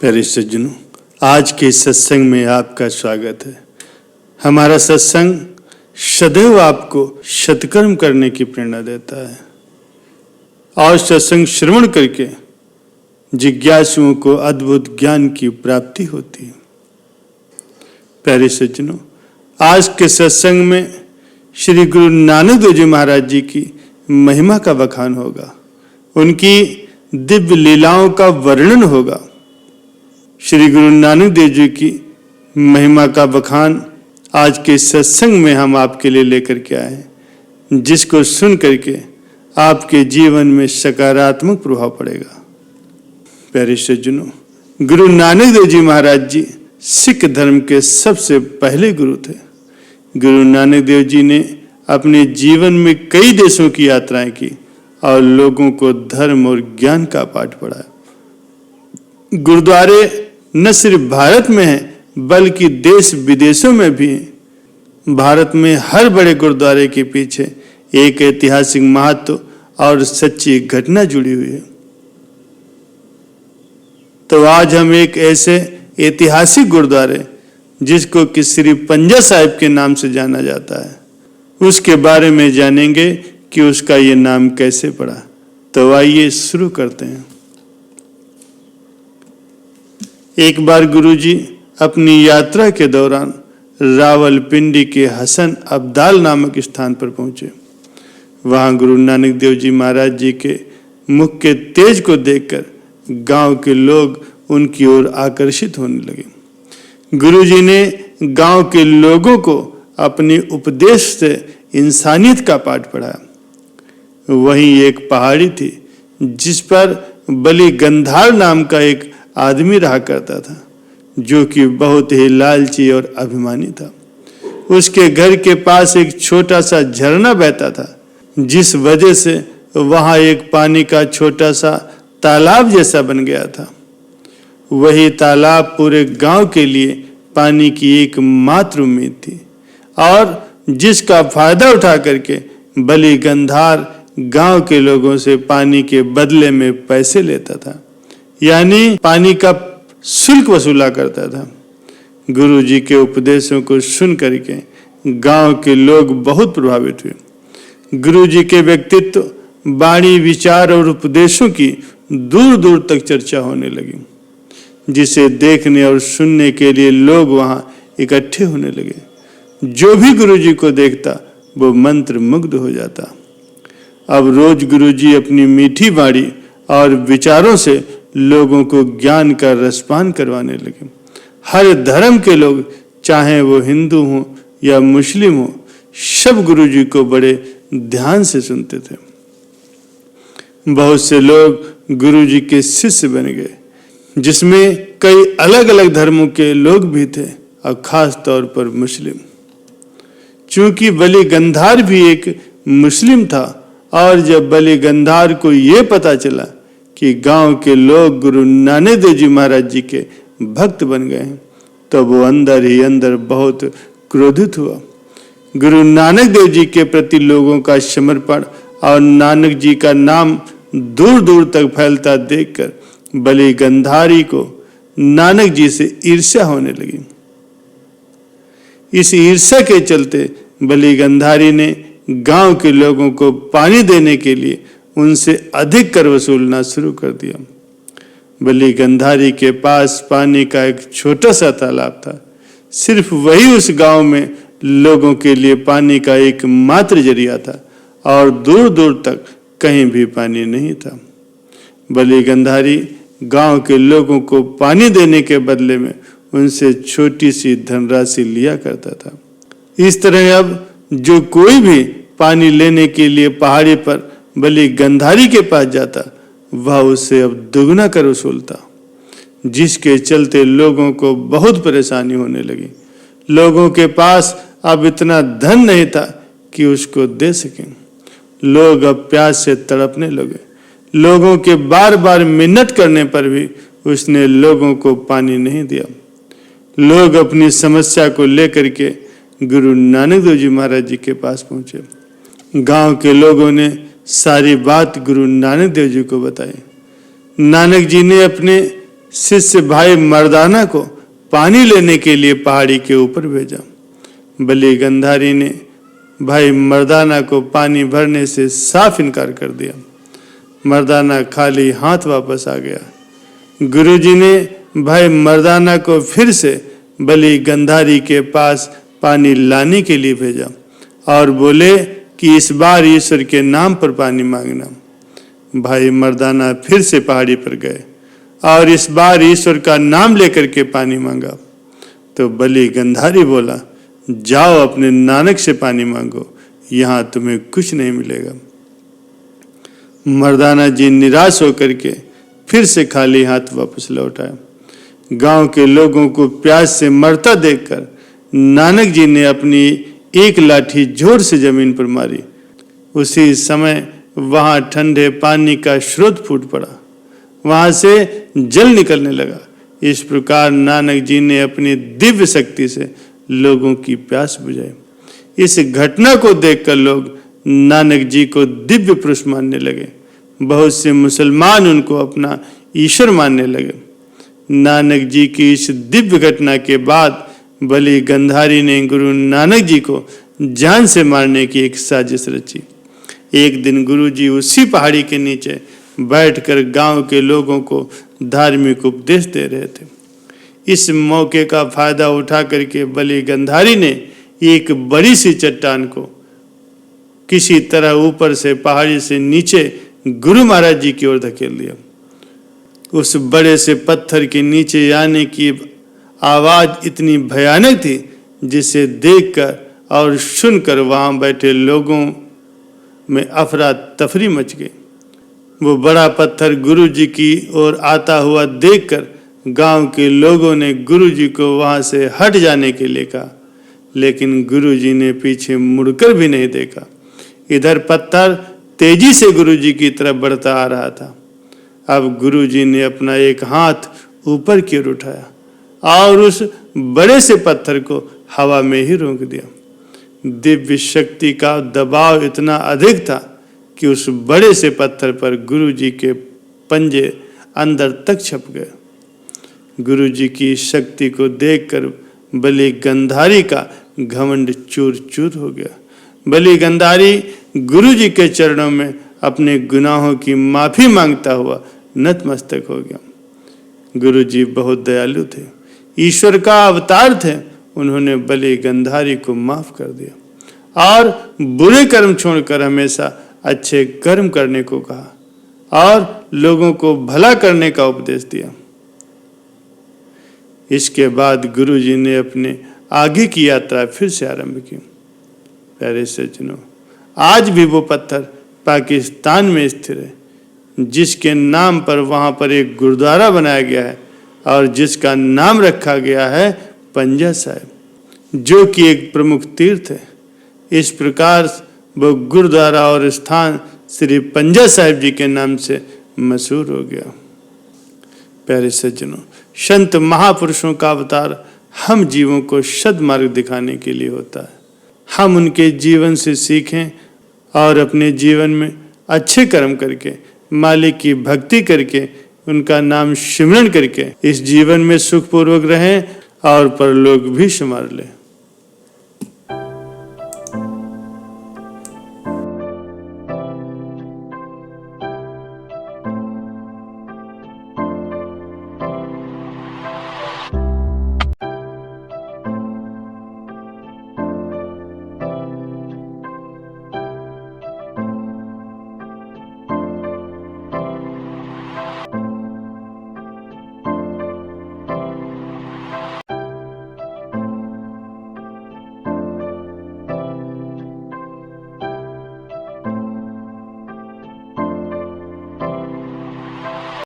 प्यारे सज्जनों, आज के सत्संग में आपका स्वागत है। हमारा सत्संग सदैव आपको सत्कर्म करने की प्रेरणा देता है और सत्संग श्रवण करके जिज्ञासुओं को अद्भुत ज्ञान की प्राप्ति होती है। प्यारे सज्जनों, आज के सत्संग में श्री गुरु नानक देव जी महाराज जी की महिमा का बखान होगा, उनकी दिव्य लीलाओं का वर्णन होगा। श्री गुरु नानक देव जी की महिमा का बखान आज के सत्संग में हम आपके लिए लेकर के आए हैं, जिसको सुन करके आपके जीवन में सकारात्मक प्रभाव पड़ेगा। प्यारे सज्जनों, गुरु नानक देव जी महाराज जी सिख धर्म के सबसे पहले गुरु थे। गुरु नानक देव जी ने अपने जीवन में कई देशों की यात्राएं की और लोगों को धर्म और ज्ञान का पाठ पढ़ाया। गुरुद्वारे न सिर्फ भारत में हैं बल्कि देश विदेशों में भी हैं। भारत में हर बड़े गुरुद्वारे के पीछे एक ऐतिहासिक महत्व और सच्ची घटना जुड़ी हुई है। तो आज हम एक ऐसे ऐतिहासिक गुरुद्वारे जिसको कि श्री पंजा साहिब के नाम से जाना जाता है, उसके बारे में जानेंगे कि उसका ये नाम कैसे पड़ा। तो आइए शुरू करते हैं। एक बार गुरुजी अपनी यात्रा के दौरान रावलपिंडी के हसन अब्दाल नामक स्थान पर पहुंचे। वहां गुरु नानक देव जी महाराज जी के मुख के तेज को देखकर गांव के लोग उनकी ओर आकर्षित होने लगे। गुरुजी ने गांव के लोगों को अपने उपदेश से इंसानियत का पाठ पढ़ाया। वहीं एक पहाड़ी थी जिस पर बलि गंधार नाम का एक आदमी रहा करता था, जो कि बहुत ही लालची और अभिमानी था। उसके घर के पास एक छोटा सा झरना बहता था, जिस वजह से वहां एक पानी का छोटा सा तालाब जैसा बन गया था। वही तालाब पूरे गांव के लिए पानी की एकमात्र उम्मीद थी और जिसका फायदा उठा करके बलि गंधार गांव के लोगों से पानी के बदले में पैसे लेता था, यानी पानी का शुल्क वसूला करता था। गुरु जी के उपदेशों को सुन करके गांव के लोग बहुत प्रभावित हुए। गुरु जी के व्यक्तित्व, वाणी, विचार और उपदेशों की दूर दूर तक चर्चा होने लगी, जिसे देखने और सुनने के लिए लोग वहां इकट्ठे होने लगे। जो भी गुरु जी को देखता वो मंत्र मुग्ध हो जाता। अब रोज गुरु जी अपनी मीठी वाणी और विचारों से लोगों को ज्ञान का रसपान करवाने लगे। हर धर्म के लोग, चाहे वो हिंदू हो या मुस्लिम हो, सब गुरु जी को बड़े ध्यान से सुनते थे। बहुत से लोग गुरु जी के शिष्य बन गए, जिसमें कई अलग अलग धर्मों के लोग भी थे और खास तौर पर मुस्लिम। चूंकि बलि गंधार भी एक मुस्लिम था और जब बलि गंधार को ये पता चला कि गांव के लोग गुरु नानक देव जी महाराज जी के भक्त बन गए हैं, तो वो अंदर ही अंदर बहुत क्रोधित हुआ। गुरु नानक देव जी के प्रति लोगों का समर्पण और नानक जी का नाम दूर दूर तक फैलता देखकर बलि गंधारी को नानक जी से ईर्ष्या होने लगी। इस ईर्ष्या के चलते बलि गंधारी ने गांव के लोगों को पानी देने के लिए उनसे अधिक कर वसूलना शुरू कर दिया। बलि गंधारी के पास पानी का एक छोटा सा तालाब था। सिर्फ वही उस गांव में लोगों के लिए पानी का एकमात्र जरिया था और दूर दूर तक कहीं भी पानी नहीं था। बलि गंधारी गांव के लोगों को पानी देने के बदले में उनसे छोटी सी धनराशि लिया करता था। इस तरह अब जो कोई भी पानी लेने के लिए पहाड़ी पर बलि गंधारी के पास जाता, वह उससे अब दुगना कर वसूलता, जिसके चलते लोगों को बहुत परेशानी होने लगी। लोगों के पास अब इतना धन नहीं था कि उसको दे सकें। लोग अब प्यास से तड़पने लगे। लोगों के बार बार मिन्नत करने पर भी उसने लोगों को पानी नहीं दिया। लोग अपनी समस्या को लेकर के गुरु नानक देव जी महाराज जी के पास पहुंचे। गांव के लोगों ने सारी बात गुरु नानक देव जी को बताई। नानक जी ने अपने शिष्य भाई मर्दाना को पानी लेने के लिए पहाड़ी के ऊपर भेजा। बलि गंधारी ने भाई मर्दाना को पानी भरने से साफ इनकार कर दिया। मर्दाना खाली हाथ वापस आ गया। गुरुजी ने भाई मर्दाना को फिर से बलि गंधारी के पास पानी लाने के लिए भेजा और बोले कि इस बार ईश्वर के नाम पर पानी मांगना। भाई मर्दाना फिर से पहाड़ी पर गए और इस बार ईश्वर का नाम लेकर के पानी मांगा। तो बलि गंधारी बोला, जाओ अपने नानक से पानी मांगो, यहां तुम्हें कुछ नहीं मिलेगा। मर्दाना जी निराश होकर के फिर से खाली हाथ वापस लौट आए। गांव के लोगों को प्यास से मरता देखकर नानक जी ने अपनी एक लाठी जोर से जमीन पर मारी। उसी समय वहां ठंडे पानी का स्रोत फूट पड़ा, वहां से जल निकलने लगा। इस प्रकार नानक जी ने अपनी दिव्य शक्ति से लोगों की प्यास बुझाई। इस घटना को देखकर लोग नानक जी को दिव्य पुरुष मानने लगे। बहुत से मुसलमान उनको अपना ईश्वर मानने लगे। नानक जी की इस दिव्य घटना के बाद बलि गंधारी ने गुरु नानक जी को जान से मारने की एक साजिश रची। एक दिन गुरु जी उसी पहाड़ी के नीचे बैठकर गांव के लोगों को धार्मिक उपदेश दे रहे थे। इस मौके का फायदा उठा करके बलि गंधारी ने एक बड़ी सी चट्टान को किसी तरह ऊपर से पहाड़ी से नीचे गुरु महाराज जी की ओर धकेल दिया। उस बड़े से पत्थर के नीचे आने की आवाज इतनी भयानक थी जिसे देखकर और सुनकर वहां बैठे लोगों में अफरा तफरी मच गई। वो बड़ा पत्थर गुरु जी की ओर आता हुआ देखकर गांव के लोगों ने गुरु जी को वहां से हट जाने के लिए कहा, लेकिन गुरु जी ने पीछे मुड़कर भी नहीं देखा। इधर पत्थर तेजी से गुरु जी की तरफ बढ़ता आ रहा था। अब गुरु जी ने अपना एक हाथ ऊपर की ओर उठाया और उस बड़े से पत्थर को हवा में ही रोक दिया। दिव्य शक्ति का दबाव इतना अधिक था कि उस बड़े से पत्थर पर गुरु जी के पंजे अंदर तक छप गए। गुरु जी की शक्ति को देखकर बलि गंधारी का घमंड चूर चूर हो गया। बलि गंधारी गुरु जी के चरणों में अपने गुनाहों की माफी मांगता हुआ नतमस्तक हो गया। गुरु जी बहुत दयालु थे, ईश्वर का अवतार थे। उन्होंने बलि गंधारी को माफ कर दिया और बुरे कर्म छोड़कर हमेशा अच्छे कर्म करने को कहा और लोगों को भला करने का उपदेश दिया। इसके बाद गुरु जी ने अपने आगे की यात्रा फिर से आरंभ की। प्यारे सज्जनों, आज भी वो पत्थर पाकिस्तान में स्थिर है, जिसके नाम पर वहां पर एक गुरुद्वारा बनाया गया है और जिसका नाम रखा गया है पंजा साहिब, जो कि एक प्रमुख तीर्थ है। इस प्रकार वो गुरुद्वारा और स्थान श्री पंजा साहिब जी के नाम से मशहूर हो गया। प्यारे सज्जनों, संत महापुरुषों का अवतार हम जीवों को सद्मार्ग दिखाने के लिए होता है। हम उनके जीवन से सीखें और अपने जीवन में अच्छे कर्म करके, मालिक की भक्ति करके, उनका नाम सिमरन करके इस जीवन में सुखपूर्वक रहें और परलोक भी संवार लें।